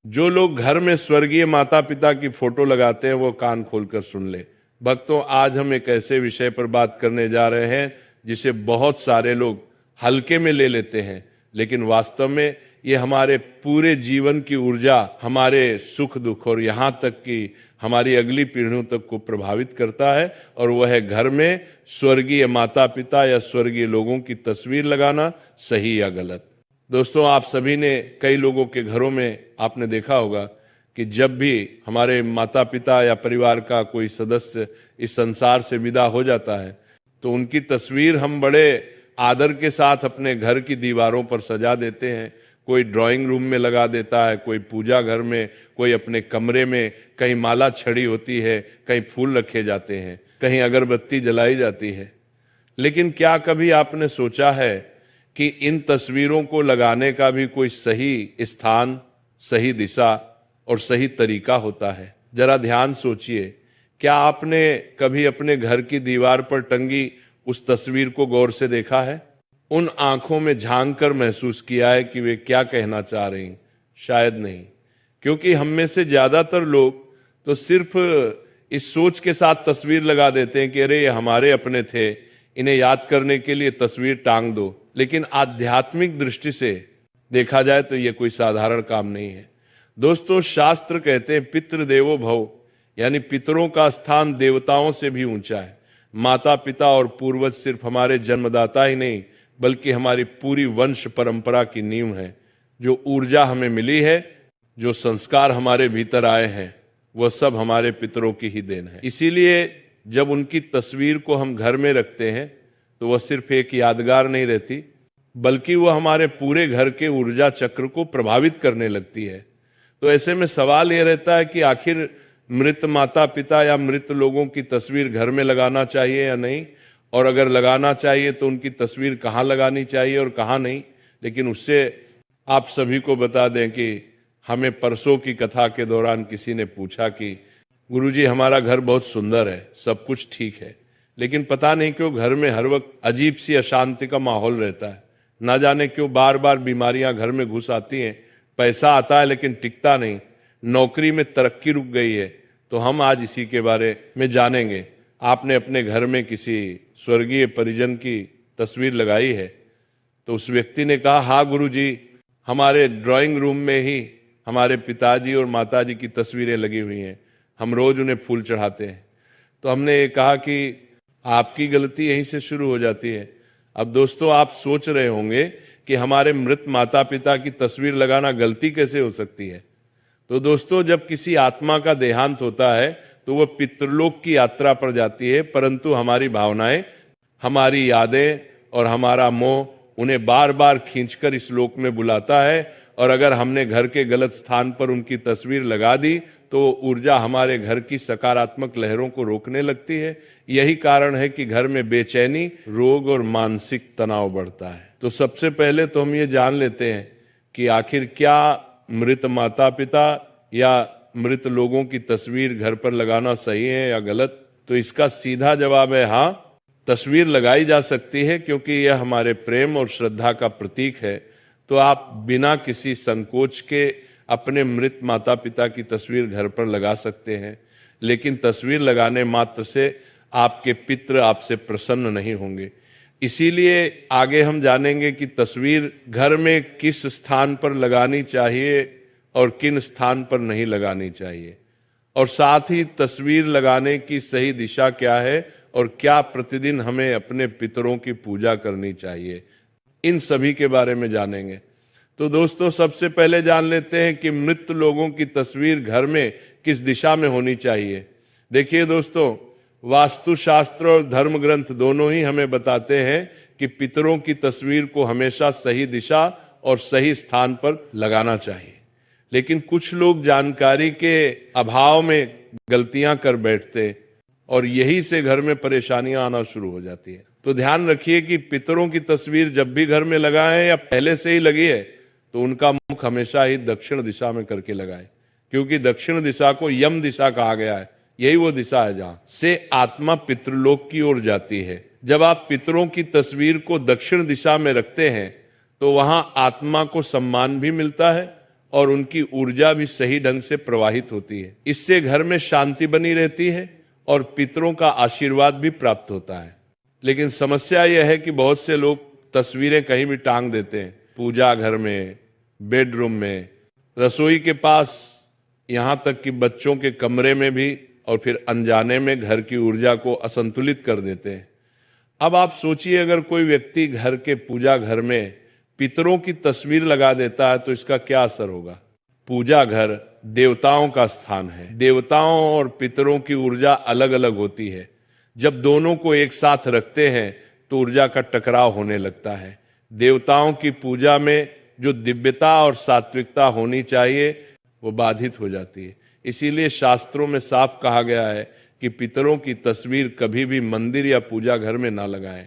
जो लोग घर में स्वर्गीय माता पिता की फोटो लगाते हैं वो कान खोलकर सुन ले। भक्तों, आज हम एक ऐसे विषय पर बात करने जा रहे हैं जिसे बहुत सारे लोग हल्के में ले लेते हैं, लेकिन वास्तव में ये हमारे पूरे जीवन की ऊर्जा, हमारे सुख दुख और यहाँ तक कि हमारी अगली पीढ़ियों तक को प्रभावित करता है। और वह है घर में स्वर्गीय माता पिता या स्वर्गीय लोगों की तस्वीर लगाना, सही या गलत। दोस्तों, आप सभी ने कई लोगों के घरों में आपने देखा होगा कि जब भी हमारे माता पिता या परिवार का कोई सदस्य इस संसार से विदा हो जाता है तो उनकी तस्वीर हम बड़े आदर के साथ अपने घर की दीवारों पर सजा देते हैं। कोई ड्राइंग रूम में लगा देता है, कोई पूजा घर में, कोई अपने कमरे में, कहीं माला छड़ी होती है, कहीं फूल रखे जाते हैं, कहीं अगरबत्ती जलाई जाती है। लेकिन क्या कभी आपने सोचा है कि इन तस्वीरों को लगाने का भी कोई सही स्थान, सही दिशा और सही तरीका होता है? जरा ध्यान सोचिए, क्या आपने कभी अपने घर की दीवार पर टंगी उस तस्वीर को गौर से देखा है? उन आंखों में झांक कर महसूस किया है कि वे क्या कहना चाह रही? शायद नहीं, क्योंकि हम में से ज्यादातर लोग तो सिर्फ इस सोच के साथ तस्वीर लगा देते हैं कि अरे ये हमारे अपने थे, इन्हें याद करने के लिए तस्वीर टांग दो। लेकिन आध्यात्मिक दृष्टि से देखा जाए तो यह कोई साधारण काम नहीं है। दोस्तों, शास्त्र कहते हैं पितृदेवो भव, यानी पितरों का स्थान देवताओं से भी ऊंचा है। माता पिता और पूर्वज सिर्फ हमारे जन्मदाता ही नहीं बल्कि हमारी पूरी वंश परंपरा की नींव है। जो ऊर्जा हमें मिली है, जो संस्कार हमारे भीतर आए हैं, वह सब हमारे पितरों की ही देन है। इसीलिए जब उनकी तस्वीर को हम घर में रखते हैं तो वह सिर्फ एक यादगार नहीं रहती, बल्कि वह हमारे पूरे घर के ऊर्जा चक्र को प्रभावित करने लगती है। तो ऐसे में सवाल यह रहता है कि आखिर मृत माता पिता या मृत लोगों की तस्वीर घर में लगाना चाहिए या नहीं, और अगर लगाना चाहिए तो उनकी तस्वीर कहाँ लगानी चाहिए और कहाँ नहीं। लेकिन उससे आप सभी को बता दें कि हमें परसों की कथा के दौरान किसी ने पूछा कि गुरुजी, हमारा घर बहुत सुंदर है, सब कुछ ठीक है, लेकिन पता नहीं क्यों घर में हर वक्त अजीब सी अशांति का माहौल रहता है। ना जाने क्यों बार बार बीमारियां घर में घुस आती हैं, पैसा आता है लेकिन टिकता नहीं, नौकरी में तरक्की रुक गई है। तो हम आज इसी के बारे में जानेंगे। आपने अपने घर में किसी स्वर्गीय परिजन की तस्वीर लगाई है? तो उस व्यक्ति ने कहा, हाँ गुरुजी, हमारे ड्राइंग रूम में ही हमारे पिताजी और माताजी की तस्वीरें लगी हुई हैं, हम रोज उन्हें फूल चढ़ाते हैं। तो हमने ये कहा कि आपकी गलती यहीं से शुरू हो जाती है। अब दोस्तों, आप सोच रहे होंगे कि हमारे मृत माता पिता की तस्वीर लगाना गलती कैसे हो सकती है? तो दोस्तों, जब किसी आत्मा का देहांत होता है तो वह पितृलोक की यात्रा पर जाती है, परंतु हमारी भावनाएं, हमारी यादें और हमारा मोह उन्हें बार बार खींचकर इस लोक में बुलाता है। और अगर हमने घर के गलत स्थान पर उनकी तस्वीर लगा दी तो ऊर्जा हमारे घर की सकारात्मक लहरों को रोकने लगती है। यही कारण है कि घर में बेचैनी, रोग और मानसिक तनाव बढ़ता है। तो सबसे पहले तो हम ये जान लेते हैं कि आखिर क्या मृत माता पिता या मृत लोगों की तस्वीर घर पर लगाना सही है या गलत? तो इसका सीधा जवाब है हाँ, तस्वीर लगाई जा सकती है, क्योंकि यह हमारे प्रेम और श्रद्धा का प्रतीक है। तो आप बिना किसी संकोच के अपने मृत माता पिता की तस्वीर घर पर लगा सकते हैं, लेकिन तस्वीर लगाने मात्र से आपके पितृ आपसे प्रसन्न नहीं होंगे। इसीलिए आगे हम जानेंगे कि तस्वीर घर में किस स्थान पर लगानी चाहिए और किन स्थान पर नहीं लगानी चाहिए, और साथ ही तस्वीर लगाने की सही दिशा क्या है और क्या प्रतिदिन हमें अपने पितरों की पूजा करनी चाहिए, इन सभी के बारे में जानेंगे। तो दोस्तों, सबसे पहले जान लेते हैं कि मृत लोगों की तस्वीर घर में किस दिशा में होनी चाहिए। देखिए दोस्तों, वास्तुशास्त्र और धर्म ग्रंथ दोनों ही हमें बताते हैं कि पितरों की तस्वीर को हमेशा सही दिशा और सही स्थान पर लगाना चाहिए। लेकिन कुछ लोग जानकारी के अभाव में गलतियां कर बैठते और यही से घर में परेशानियां आना शुरू हो जाती है। तो ध्यान रखिए कि पितरों की तस्वीर जब भी घर में लगाएं या पहले से ही लगी है तो उनका मुख हमेशा ही दक्षिण दिशा में करके लगाएं, क्योंकि दक्षिण दिशा को यम दिशा कहा गया है। यही वो दिशा है जहां से आत्मा पितृलोक की ओर जाती है। जब आप पितरों की तस्वीर को दक्षिण दिशा में रखते हैं तो वहां आत्मा को सम्मान भी मिलता है और उनकी ऊर्जा भी सही ढंग से प्रवाहित होती है। इससे घर में शांति बनी रहती है और पितरों का आशीर्वाद भी प्राप्त होता है। लेकिन समस्या यह है कि बहुत से लोग तस्वीरें कहीं भी टांग देते हैं, पूजा घर में, बेडरूम में, रसोई के पास, यहाँ तक कि बच्चों के कमरे में भी, और फिर अनजाने में घर की ऊर्जा को असंतुलित कर देते हैं। अब आप सोचिए, अगर कोई व्यक्ति घर के पूजा घर में पितरों की तस्वीर लगा देता है तो इसका क्या असर होगा। पूजा घर देवताओं का स्थान है। देवताओं और पितरों की ऊर्जा अलग अलग होती है। जब दोनों को एक साथ रखते हैं तो ऊर्जा का टकराव होने लगता है। देवताओं की पूजा में जो दिव्यता और सात्विकता होनी चाहिए वो बाधित हो जाती है। इसीलिए शास्त्रों में साफ कहा गया है कि पितरों की तस्वीर कभी भी मंदिर या पूजा घर में ना लगाएं।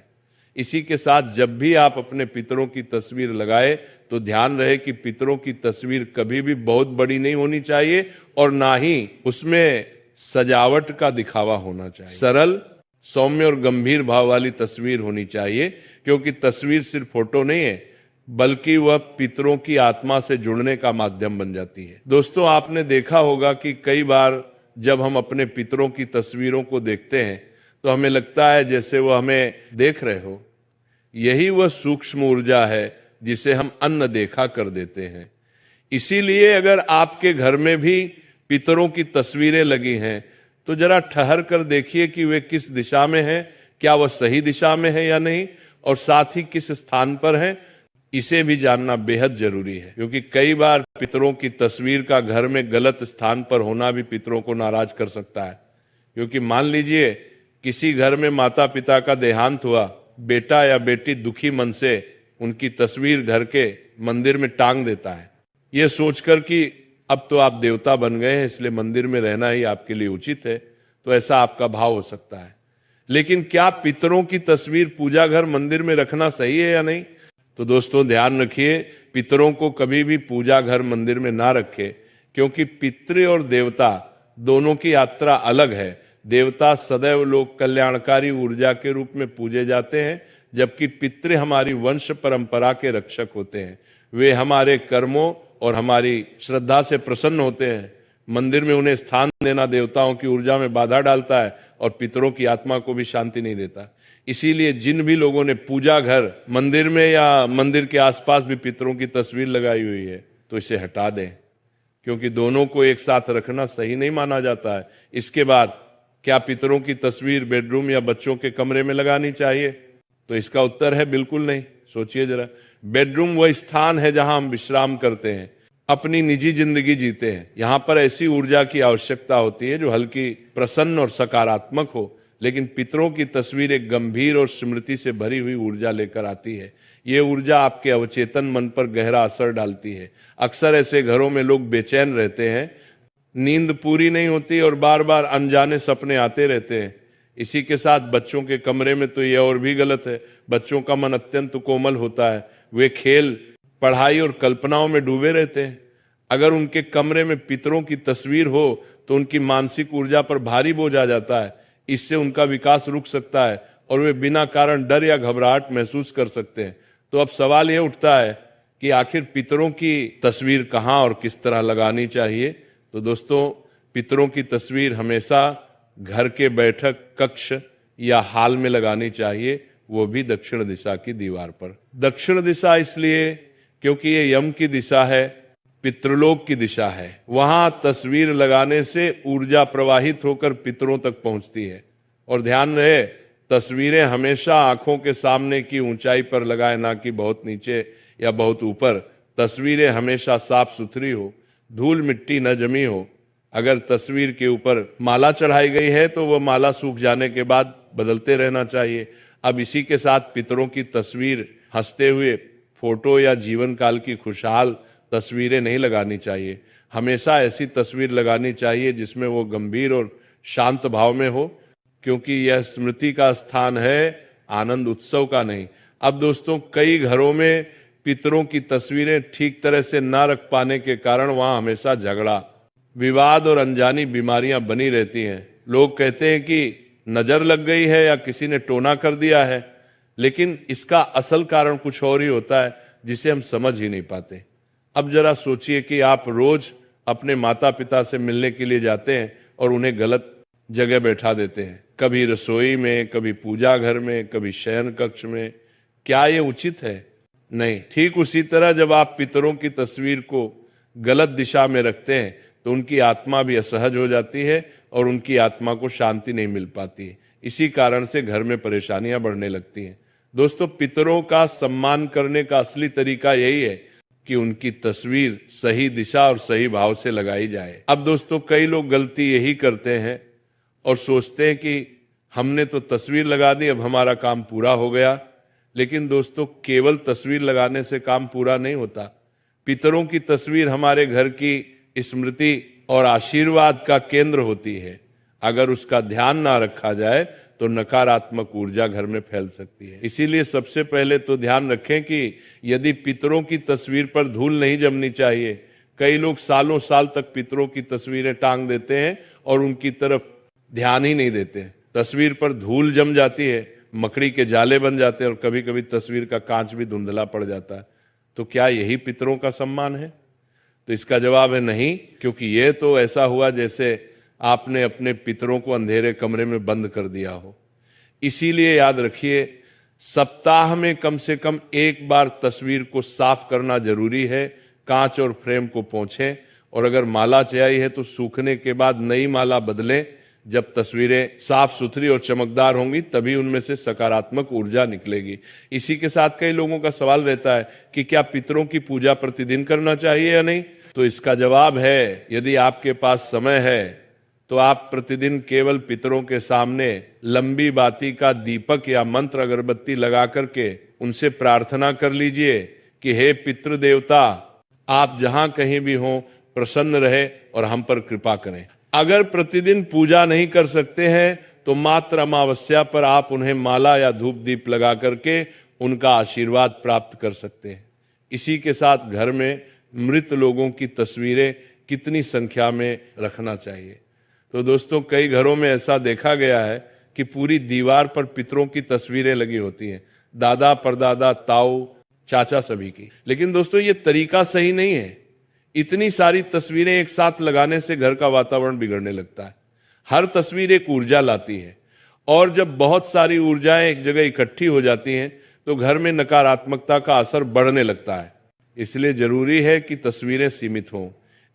इसी के साथ जब भी आप अपने पितरों की तस्वीर लगाए तो ध्यान रहे कि पितरों की तस्वीर कभी भी बहुत बड़ी नहीं होनी चाहिए और ना ही उसमें सजावट का दिखावा होना चाहिए। सरल, सौम्य और गंभीर भाव वाली तस्वीर होनी चाहिए, क्योंकि तस्वीर सिर्फ फोटो नहीं है बल्कि वह पितरों की आत्मा से जुड़ने का माध्यम बन जाती है। दोस्तों, आपने देखा होगा कि कई बार जब हम अपने पितरों की तस्वीरों को देखते हैं तो हमें लगता है जैसे वो हमें देख रहे हो। यही वह सूक्ष्म ऊर्जा है जिसे हम अन्न देखा कर देते हैं। इसीलिए अगर आपके घर में भी पितरों की तस्वीरें लगी हैं तो जरा ठहर कर देखिए कि वे किस दिशा में हैं, क्या वह सही दिशा में है या नहीं, और साथ ही किस स्थान पर है, इसे भी जानना बेहद जरूरी है। क्योंकि कई बार पितरों की तस्वीर का घर में गलत स्थान पर होना भी पितरों को नाराज कर सकता है। क्योंकि मान लीजिए किसी घर में माता पिता का देहांत हुआ, बेटा या बेटी दुखी मन से उनकी तस्वीर घर के मंदिर में टांग देता है, ये सोचकर कि अब तो आप देवता बन गए हैं इसलिए मंदिर में रहना ही आपके लिए उचित है, तो ऐसा आपका भाव हो सकता है। लेकिन क्या पितरों की तस्वीर पूजा घर मंदिर में रखना सही है या नहीं? तो दोस्तों ध्यान रखिए, पितरों को कभी भी पूजा घर मंदिर में ना रखे, क्योंकि पितृ और देवता दोनों की यात्रा अलग है। देवता सदैव लोक कल्याणकारी ऊर्जा के रूप में पूजे जाते हैं, जबकि पितृ हमारी वंश परंपरा के रक्षक होते हैं। वे हमारे कर्मों और हमारी श्रद्धा से प्रसन्न होते हैं। मंदिर में उन्हें स्थान देना देवताओं की ऊर्जा में बाधा डालता है और पितरों की आत्मा को भी शांति नहीं देता। इसीलिए जिन भी लोगों ने पूजा घर मंदिर में या मंदिर के आसपास भी पितरों की तस्वीर लगाई हुई है तो इसे हटा दें, क्योंकि दोनों को एक साथ रखना सही नहीं माना जाता है। इसके बाद क्या पितरों की तस्वीर बेडरूम या बच्चों के कमरे में लगानी चाहिए? तो इसका उत्तर है बिल्कुल नहीं। सोचिए जरा, बेडरूम वह स्थान है जहां हम विश्राम करते हैं, अपनी निजी जिंदगी जीते हैं। यहां पर ऐसी ऊर्जा की आवश्यकता होती है जो हल्की, प्रसन्न और सकारात्मक हो। लेकिन पितरों की तस्वीर एक गंभीर और स्मृति से भरी हुई ऊर्जा लेकर आती है। ये ऊर्जा आपके अवचेतन मन पर गहरा असर डालती है। अक्सर ऐसे घरों में लोग बेचैन रहते हैं, नींद पूरी नहीं होती और बार बार अनजाने सपने आते रहते हैं। इसी के साथ बच्चों के कमरे में तो ये और भी गलत है। बच्चों का मन अत्यंत कोमल होता है, वे खेल, पढ़ाई और कल्पनाओं में डूबे रहते हैं। अगर उनके कमरे में पितरों की तस्वीर हो तो उनकी मानसिक ऊर्जा पर भारी बोझ आ जाता है। इससे उनका विकास रुक सकता है और वे बिना कारण डर या घबराहट महसूस कर सकते हैं। तो अब सवाल यह उठता है कि आखिर पितरों की तस्वीर कहाँ और किस तरह लगानी चाहिए? तो दोस्तों, पितरों की तस्वीर हमेशा घर के बैठक कक्ष या हाल में लगानी चाहिए, वो भी दक्षिण दिशा की दीवार पर। दक्षिण दिशा इसलिए क्योंकि ये यम की दिशा है, पितृलोक की दिशा है। वहां तस्वीर लगाने से ऊर्जा प्रवाहित होकर पितरों तक पहुंचती है। और ध्यान रहे, तस्वीरें हमेशा आंखों के सामने की ऊंचाई पर लगाए, ना कि बहुत नीचे या बहुत ऊपर। तस्वीरें हमेशा साफ सुथरी हो, धूल मिट्टी न जमी हो। अगर तस्वीर के ऊपर माला चढ़ाई गई है तो वह माला सूख जाने के बाद बदलते रहना चाहिए। अब इसी के साथ पितरों की तस्वीर, हंसते हुए फोटो या जीवन काल की खुशहाल तस्वीरें नहीं लगानी चाहिए। हमेशा ऐसी तस्वीर लगानी चाहिए जिसमें वो गंभीर और शांत भाव में हो, क्योंकि यह स्मृति का स्थान है, आनंद उत्सव का नहीं। अब दोस्तों, कई घरों में पितरों की तस्वीरें ठीक तरह से ना रख पाने के कारण वहां हमेशा झगड़ा, विवाद और अनजानी बीमारियां बनी रहती हैं। लोग कहते हैं कि नजर लग गई है या किसी ने टोना कर दिया है, लेकिन इसका असल कारण कुछ और ही होता है जिसे हम समझ ही नहीं पाते। अब जरा सोचिए कि आप रोज अपने माता पिता से मिलने के लिए जाते हैं और उन्हें गलत जगह बैठा देते हैं, कभी रसोई में, कभी पूजा घर में, कभी शयन कक्ष में। क्या ये उचित है? नहीं। ठीक उसी तरह जब आप पितरों की तस्वीर को गलत दिशा में रखते हैं तो उनकी आत्मा भी असहज हो जाती है और उनकी आत्मा को शांति नहीं मिल पाती है। इसी कारण से घर में परेशानियां बढ़ने लगती हैं। दोस्तों, पितरों का सम्मान करने का असली तरीका यही है कि उनकी तस्वीर सही दिशा और सही भाव से लगाई जाए। अब दोस्तों, कई लोग गलती यही करते हैं और सोचते हैं कि हमने तो तस्वीर लगा दी, अब हमारा काम पूरा हो गया। लेकिन दोस्तों, केवल तस्वीर लगाने से काम पूरा नहीं होता। पितरों की तस्वीर हमारे घर की स्मृति और आशीर्वाद का केंद्र होती है। अगर उसका ध्यान ना रखा जाए तो नकारात्मक ऊर्जा घर में फैल सकती है। इसीलिए सबसे पहले तो ध्यान रखें कि यदि पितरों की तस्वीर पर धूल नहीं जमनी चाहिए। कई लोग सालों साल तक पितरों की तस्वीरें टांग देते हैं और उनकी तरफ ध्यान ही नहीं देते। तस्वीर पर धूल जम जाती है, मकड़ी के जाले बन जाते हैं और कभी कभी तस्वीर का कांच भी धुंधला पड़ जाता है। तो क्या यही पितरों का सम्मान है? तो इसका जवाब है नहीं, क्योंकि ये तो ऐसा हुआ जैसे आपने अपने पितरों को अंधेरे कमरे में बंद कर दिया हो। इसीलिए याद रखिए, सप्ताह में कम से कम एक बार तस्वीर को साफ करना जरूरी है। कांच और फ्रेम को पोंछें और अगर माला चाहिए है तो सूखने के बाद नई माला बदलें। जब तस्वीरें साफ सुथरी और चमकदार होंगी तभी उनमें से सकारात्मक ऊर्जा निकलेगी। इसी के साथ कई लोगों का सवाल रहता है कि क्या पितरों की पूजा प्रतिदिन करना चाहिए या नहीं? तो इसका जवाब है, यदि आपके पास समय है तो आप प्रतिदिन केवल पितरों के सामने लंबी बाती का दीपक या मंत्र अगरबत्ती लगा करके उनसे प्रार्थना कर लीजिए कि हे पितृ देवता, आप जहां कहीं भी हों प्रसन्न रहे और हम पर कृपा करें। अगर प्रतिदिन पूजा नहीं कर सकते हैं तो मात्र अमावस्या पर आप उन्हें माला या धूप दीप लगा करके उनका आशीर्वाद प्राप्त कर सकते हैं। इसी के साथ घर में मृत लोगों की तस्वीरें कितनी संख्या में रखना चाहिए। तो दोस्तों, कई घरों में ऐसा देखा गया है कि पूरी दीवार पर पितरों की तस्वीरें लगी होती हैं, दादा परदादा ताऊ चाचा सभी की। लेकिन दोस्तों, ये तरीका सही नहीं है। इतनी सारी तस्वीरें एक साथ लगाने से घर का वातावरण बिगड़ने लगता है। हर तस्वीर एक ऊर्जा लाती है और जब बहुत सारी ऊर्जाएं एक जगह इकट्ठी हो जाती हैं तो घर में नकारात्मकता का असर बढ़ने लगता है। इसलिए जरूरी है कि तस्वीरें सीमित हों,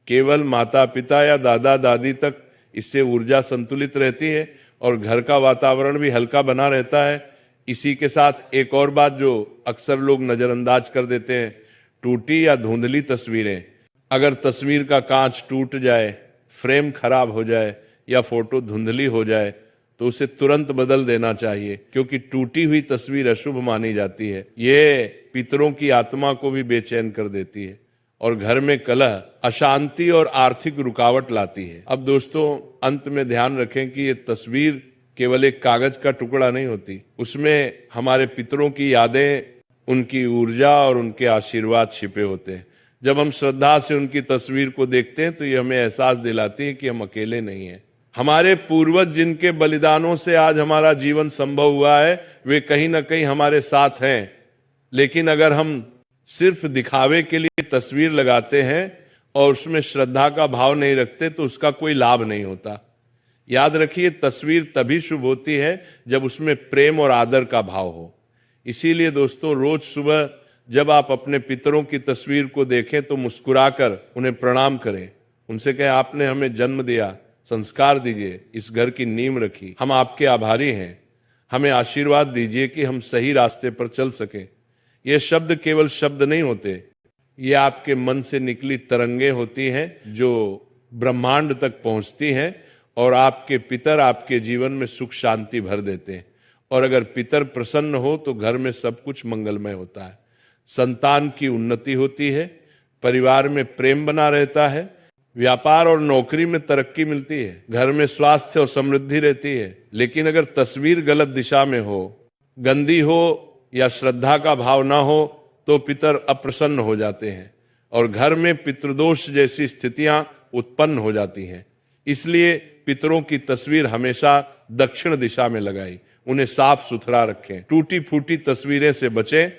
केवल माता पिता या दादा दादी तक। इससे ऊर्जा संतुलित रहती है और घर का वातावरण भी हल्का बना रहता है। इसी के साथ एक और बात जो अक्सर लोग नजरअंदाज कर देते हैं, टूटी या धुंधली तस्वीरें। अगर तस्वीर का कांच टूट जाए, फ्रेम खराब हो जाए या फोटो धुंधली हो जाए तो उसे तुरंत बदल देना चाहिए, क्योंकि टूटी हुई तस्वीर अशुभ मानी जाती है। ये पितरों की आत्मा को भी बेचैन कर देती है और घर में कलह, अशांति और आर्थिक रुकावट लाती है। अब दोस्तों, अंत में ध्यान रखें कि ये तस्वीर केवल एक कागज का टुकड़ा नहीं होती। उसमें हमारे पितरों की यादें, उनकी ऊर्जा और उनके आशीर्वाद छिपे होते हैं। जब हम श्रद्धा से उनकी तस्वीर को देखते हैं तो ये हमें एहसास दिलाती है कि हम अकेले नहीं हैं। हमारे पूर्वज जिनके बलिदानों से आज हमारा जीवन संभव हुआ है, वे कहीं ना कहीं हमारे साथ हैं। लेकिन अगर हम सिर्फ दिखावे के लिए तस्वीर लगाते हैं और उसमें श्रद्धा का भाव नहीं रखते तो उसका कोई लाभ नहीं होता। याद रखिए, तस्वीर तभी शुभ होती है जब उसमें प्रेम और आदर का भाव हो। इसीलिए दोस्तों, रोज सुबह जब आप अपने पितरों की तस्वीर को देखें तो मुस्कुराकर उन्हें प्रणाम करें। उनसे कहें, आपने हमें जन्म दिया, संस्कार दीजिए, इस घर की नींव रखी, हम आपके आभारी हैं। हमें आशीर्वाद दीजिए कि हम सही रास्ते पर चल सकें। ये शब्द केवल शब्द नहीं होते, ये आपके मन से निकली तरंगें होती हैं जो ब्रह्मांड तक पहुंचती हैं और आपके पितर आपके जीवन में सुख शांति भर देते हैं। और अगर पितर प्रसन्न हो तो घर में सब कुछ मंगलमय होता है। संतान की उन्नति होती है, परिवार में प्रेम बना रहता है, व्यापार और नौकरी में तरक्की मिलती है, घर में स्वास्थ्य और समृद्धि रहती है। लेकिन अगर तस्वीर गलत दिशा में हो, गंदी हो या श्रद्धा का भाव ना हो तो पितर अप्रसन्न हो जाते हैं और घर में पितृदोष जैसी स्थितियां उत्पन्न हो जाती हैं। इसलिए पितरों की तस्वीर हमेशा दक्षिण दिशा में लगाई, उन्हें साफ सुथरा रखें, टूटी फूटी तस्वीरें से बचें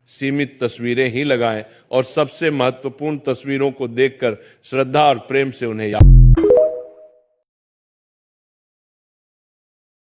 सीमित तस्वीरें ही लगाएं और सबसे महत्वपूर्ण तस्वीरों को देखकर श्रद्धा और प्रेम से उन्हें याद